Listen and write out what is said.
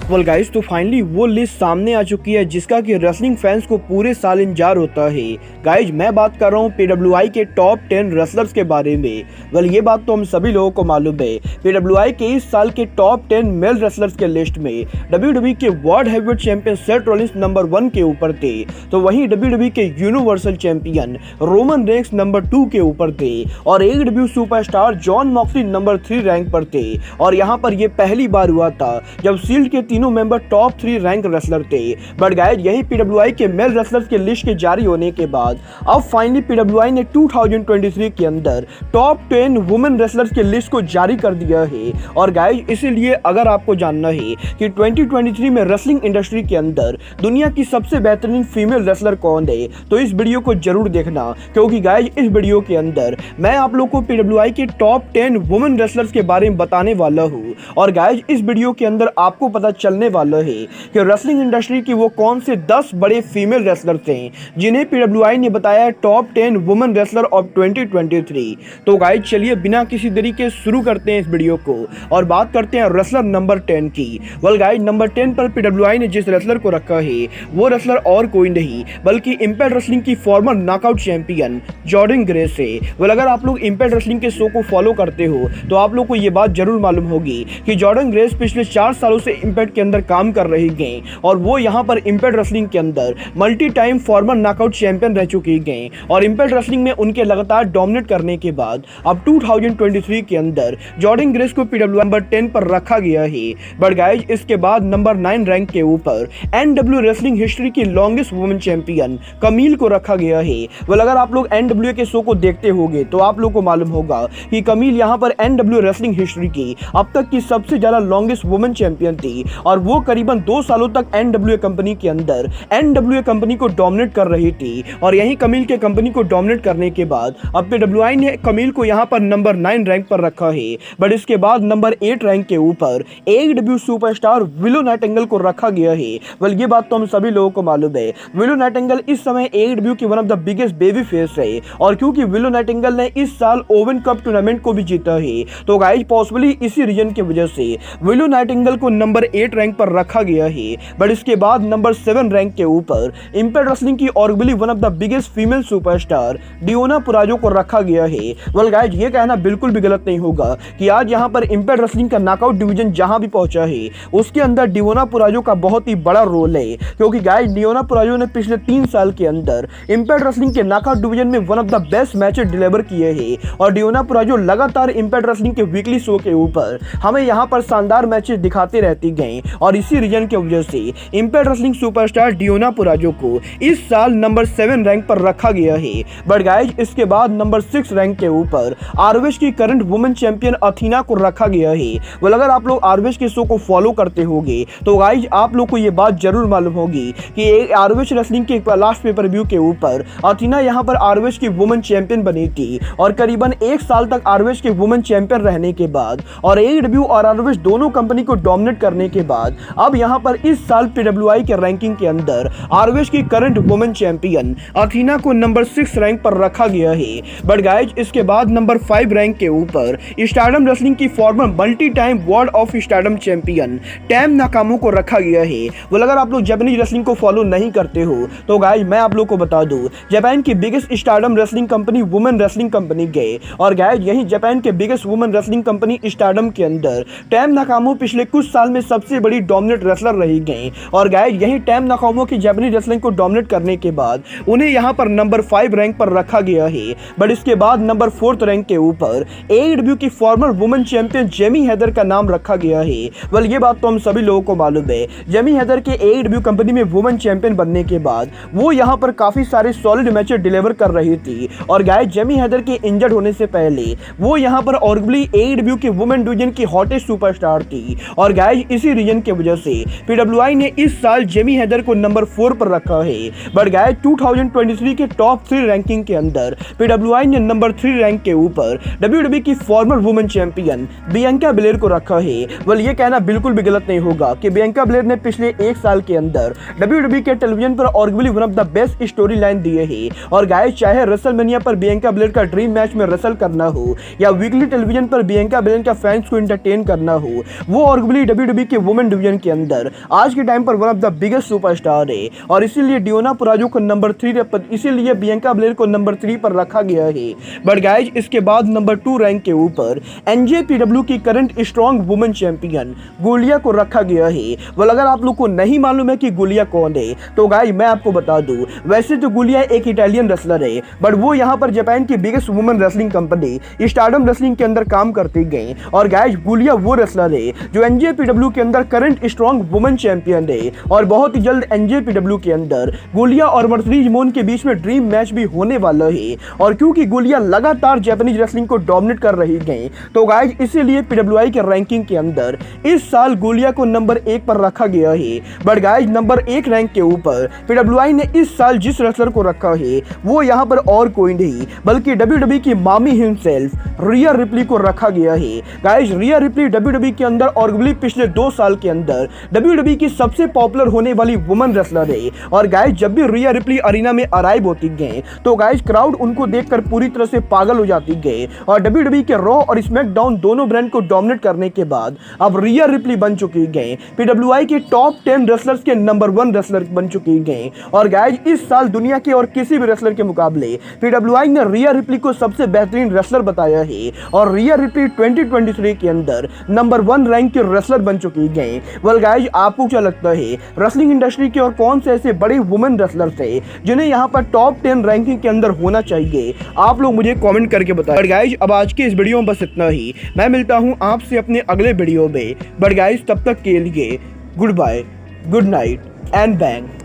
Well guys, तो finally वो list सामने आ चुकी है जिसका कि रेसलिंग फैंस को पूरे साल इंतजार होता है। गाइस, मैं बात कर रहा हूँ PWI के टॉप 10 रेसलर्स के बारे में। वेल ये बात तो हम सभी लोगों को मालूम है। PWI के इस साल के टॉप 10 मेल रेसलर्स के लिस्ट में WWE के world heavyweight champion Seth Rollins number 1 के ऊपर थे, तो वहीं WWE के universal champion Roman Reigns number 2 के ऊपर थे और AEW superstar John Moxley number 3 rank पर थे। और यहाँ पर यह पहली बार हुआ था जब शील्ड के तीनों मेंबर टॉप 3 रैंक रेसलर थे। बट गाइस, यही PWI के मेल रेसलर्स के लिस्ट के जारी होने के बाद अब फाइनली PWI ने 2023 के अंदर टॉप 10 वुमेन रेसलर्स के लिस्ट को जारी कर दिया है। और गाइस, इसीलिए अगर आपको जानना है कि 2023 में रेसलिंग इंडस्ट्री के अंदर दुनिया की सबसे बेहतरीन फीमेल रेसलर कौन है, तो इस वीडियो को जरूर देखना, क्योंकि गाइस इस वीडियो के अंदर मैं आप लोग को PWI के टॉप 10 वुमेन रेसलर्स के बारे में बताने वाला हूँ। और गाइस, इस वीडियो के अंदर आपको पता चलने वाला है कि रेसलिंग इंडस्ट्री की वो कौन से 10 बड़े फीमेल रेसलर्स हैं जिन्हें PWI ने बताया टॉप 10 वुमेन रेसलर ऑफ 2023। तो गाइस, चलिए बिना किसी देरी के शुरू करते हैं इस वीडियो को और बात करते हैं रेसलर नंबर 10 की। वेल गाइस, नंबर 10 पर PWI ने जिस रेसलर को रखा है वो रेसलर और कोई नहीं बल्कि इंपैक्ट रेसलिंग की farmer knockout champion Jordan grace है। वेल, अगर आप लोग इंपैक्ट रेसलिंग के शो को फॉलो करते हो तो आप लोग को ये बात जरूर मालूम होगी कि जॉर्डन ग्रेस पिछले 4 सालों से इंपैक्ट के अंदर काम कर रही गई और वो यहाँ पर इंपैक्ट रेसलिंग के अंदर multi time farmer knockout champion रह चुकी गई। और इंपैक्ट रेसलिंग में उनके लगातार डोमिनेट करने के बाद अब 2023 के अंदर जॉर्डन ग्रेस को PWI नंबर 10 पर रखा गया है। बट गाइस, इसके बाद नंबर 9 रैंक के ऊपर NWA रेसलिंग हिस्ट्री की लॉन्गेस्ट वुमेन चैंपियन कमील को रखा गया है। वेल, अगर आप लोग NWA के शो को देखते होंगे तो आप लोग को मालूम होगा कि कमील यहाँ पर NWA रेसलिंग हिस्ट्री की अब तक की सबसे ज्यादा लॉन्गेस्ट वुमेन चैंपियन थी और वो करीबन 2 सालों तक NWA कंपनी के अंदर NWA कंपनी को डोमिनेट कर रही थी। और यही कमील के कंपनी को डोमिनेट करने के बाद अब PWI ने कमील को यहाँ पर नंबर 9 रैंक पर रखा है। बट इसके बाद नंबर 8 रैंक के ऊपर AEW सुपरस्टार विलो नाइटिंगेल को रखा गया है। वेल, ये बात तो हम सभी लोगों को मालूम है। विलो नाइटिंगेल इस समय AEW की one of the biggest baby face है और क्योंकि विलो नाइटिंगेल ने इस साल ओवन कप टूर्नामेंट को भी जीता है, तो गाइस पॉसिबली इसी रीजन की वजह से विलो नाइटिंगेल को नंबर 8 रैंक पर रखा गया है। बट इसके बाद नंबर 7 रैंक के ऊपर इंपैक्ट रेसलिंग की arguably one of the biggest female superstar Deonna Purrazzo को रखा गया है। वेल गाइस, ये कहना बिल्कुल भी गलत नहीं होगा कि आज यहाँ पर इंपैक्ट रेसलिंग का नॉकआउट डिवीजन जहां भी पहुंचा है उसके अंदर डियोना पुराजो का बहुत ही बड़ा रोल है, क्योंकि गाइस डियोना पुराजो ने पिछले 3 साल के अंदर इंपैक्ट रेसलिंग के नॉकआउट डिवीजन में one of the best matches deliver किए हैं। और डियोना पुराजो लगातार इंपैक्ट रेसलिंग के वीकली शो के ऊपर हमें यहाँ पर शानदार मैचेस दिखाते रहती गई और इसी रीजन की वजह से impact wrestling superstar Deonna Purrazzo को इस साल नंबर 7 रैंक पर रखा गया है। बट गाइस, इसके बाद नंबर 6 रैंक के ऊपर ROH की करंट वुमेन चैंपियन अथीना को रखा गया है। वेल, अगर आप लोग ROH के शो को फॉलो करते होंगे तो गाइस आप लोग को ये बात जरूर मालूम होगी कि ROH रेसलिंग के लास्ट पेपर व्यू के ऊपर अथीना यहाँ पर ROH की वुमेन चैंपियन बनी थी और करीबन 1 साल तक ROH के वुमेन चैंपियन रहने के बाद और AEW और ROH दोनों कंपनी को डोमिनेट करने के बाद अब यहाँ पर इस साल PWI के रैंकिंग के अंदर ROH की करंट वुमेन चैंपियन अथीना को नंबर 6 रैंक पर रखा गया है। बट गाइस, इसके बाद नंबर 5 रैंक के ऊपर स्टारडम रेसलिंग की former multi time world of Stardom champion Tam Nakano को रखा गया है। वेल, अगर आप लोग जापानीज रेसलिंग को फॉलो नहीं करते हो तो गाइस मैं आप लोग को बता दूं, जापान की biggest stardom wrestling company women wrestling company गए और गाइस यही जापान के biggest women wrestling company stardom के अंदर टैम नाकामो पिछले कुछ साल में सबसे बड़ी डोमिनेट रेसलर रही गई। और गाइस यही टैम नाकामो की जापानीज रेसलिंग को डोमिनेट करने के बाद उन्हें यहाँ पर नंबर 5 रैंक पर रखा गया है। बट इसके बाद नंबर 4 रैंक के ऊपर AEW की former women champion Jamie Hayter का नाम रखा गया है। वेल, ये बात तो हम सभी लोगों को मालूम है। जेमी हैदर के AEW कंपनी में वुमेन चैंपियन बनने के बाद वो यहाँ पर काफी सारे सॉलिड मैचेस डिलीवर कर रही थी और गाइस जेमी हैदर के इंजर्ड होने से पहले वो यहाँ पर ऑर्गुली AEW की वुमेन डिवीजन की हॉटेस्ट सुपरस्टार थी। और गाइस इसी रीजन की वजह से PWI ने इस साल जेमी हैदर को नंबर 4 पर रखा है। बट गाइस 2023 के टॉप 3 रैंकिंग के अंदर PWI ने नंबर 3 रैंक के ऊपर WWE की फॉर्मर वुमेन चैंपियन बियांका बेलेर को रखा है। वेल, ये कहना बिल्कुल भी गलत नहीं होगा कि बियांका बेलेर ने पिछले 1 साल के अंदर WWE के टेलीविजन पर arguably one of the best story line दिए है। और गाइस चाहे रेसलमेनिया पर बियांका बेलेर का ड्रीम मैच में रेसल करना हो या वीकली टेलीविजन पर बियांका बेलेर का फैंस को एंटरटेन करना हो, वो ऑर्गुली WWE के वुमेन डिवीजन के अंदर आज के टाइम पर one of the biggest superstar है और इसीलिए डियोना पुराजो को नंबर 3 पर, इसीलिए बियांका ब्लेयर को नंबर 3 पर रखा गया है। बट गाइज इसके बाद नंबर 2 रैंक के ऊपर एनजेपीडब्ल्यू की current strong women champion Gulia को रखा गया है। वेल अगर आप लोग को नहीं मालूम है कि गुलिया कौन है तो गाइज मैं आपको बता दूं, वैसे तो गुलिया एक इटालियन रेसलर है बट वो यहाँ पर जापान की biggest women wrestling company stardom wrestling के अंदर काम करती गई। और गाइज गुलिया वो रेसलर है जो एनजेपीडब्ल्यू के अंदर करंट स्ट्रॉन्ग वुमेन चैंपियन है और बहुत ही जल्द एनजेपीडब्ल्यू के अंदर गुलिया और मर्सरीज मोन के बीच में ड्रीम मैच भी होने वाला है। और क्योंकि गुलिया लगातार जापानीज रेसलिंग को डोमिनेट कर रही गई तो गाइज इसीलिए पीडब्ल्यूआई के रैंकिंग के अंदर इस साल गुलिया को नंबर 1 पर रखा गया है। बट गाइज नंबर 1 रैंक के ऊपर पीडब्ल्यूआई ने इस साल जिस रेसलर को रखा है वो यहाँ पर और कोई नहीं बल्कि डब्ल्यूडब्ल्यूई की मामी हिमसेल्फ रिया रिप्ली को रखा गया है। गाइज रिया रिप्ली डब्ल्यूडब्ल्यूई के अंदर और पिछले 2 साल के अंदर डब्ल्यूडब्ल्यूई की सबसे पॉपुलर होने वाली वुमेन रेसलर है। और गाइज जब भी रिया रिप्ली अरीना में अराइव होती गए तो गाइज क्राउड उनको देखकर पूरी तरह से पागल हो जाती गए और डब्ल्यूडब्ल्यूई के रॉ और स्मैकडाउन दोनों ब्रांड को डोमिनेट करने के बाद अब रिया रिप्ली बन चुकी गए पीडब्ल्यूआई के टॉप 10 रेसलर्स के नंबर 1 रेसलर बन चुकी गए। और गाइज इस साल दुनिया के और किसी भी रेसलर के मुकाबले पीडब्ल्यूआई ने रिया रिप्ली को सबसे बेहतरीन रेसलर बताया है और रिया रिप्ली 2023 के अंदर नंबर 1 रैंक के रेसलर बन चुकी गए। वेल गाइज आपको क्या लगता है रेसलिंग इंडस्ट्री के और कौन से ऐसे बड़े वुमेन रेसलर्स है जिन्हें यहाँ पर टॉप 10 रैंकिंग के अंदर होना चाहिए? आप लोग मुझे कमेंट करके बताएं। बट गाइज अब आज के इस वीडियो में बस इतना ही। मैं मिलता हूँ आपसे अपने अगले वीडियो में। बट गाइज तब तक के लिए goodbye, good night and bang.